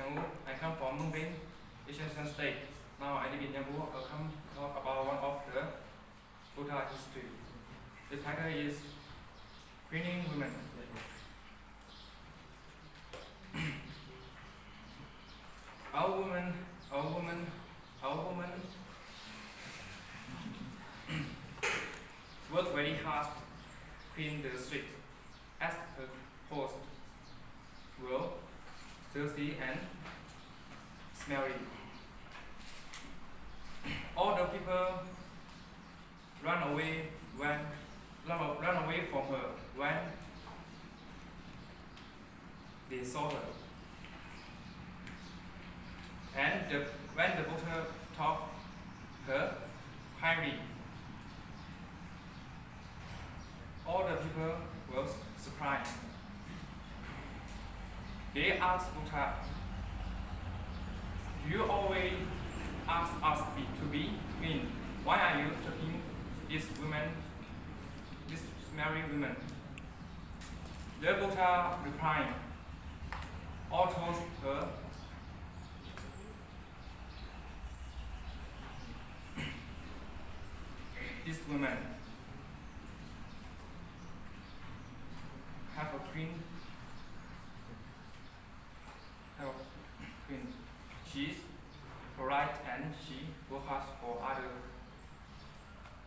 Yang Wu. I come from Mung Bean, Asian State. Now I live in Yang Wu. I'll come talk about one of the Buddha history. The title is Queening Women. Our woman worked very hard to clean the street as her host were thirsty and smelly. All the people run away from her when they saw her. And when the Buddha taught her kindly, all the people were surprised. They asked Buddha, "You always ask us to be clean. Why are you taking these smelly women?" The Buddha replied, "All told her, these women have a queen. She's polite and she works hard for others.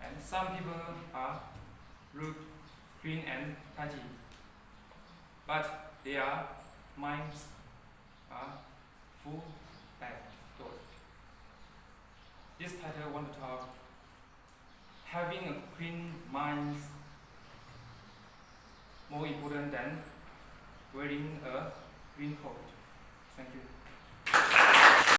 And some people are rude, clean and tidy, but their minds are full bad thoughts." This title want to talk having a clean mind more important than wearing a clean coat. Thank you.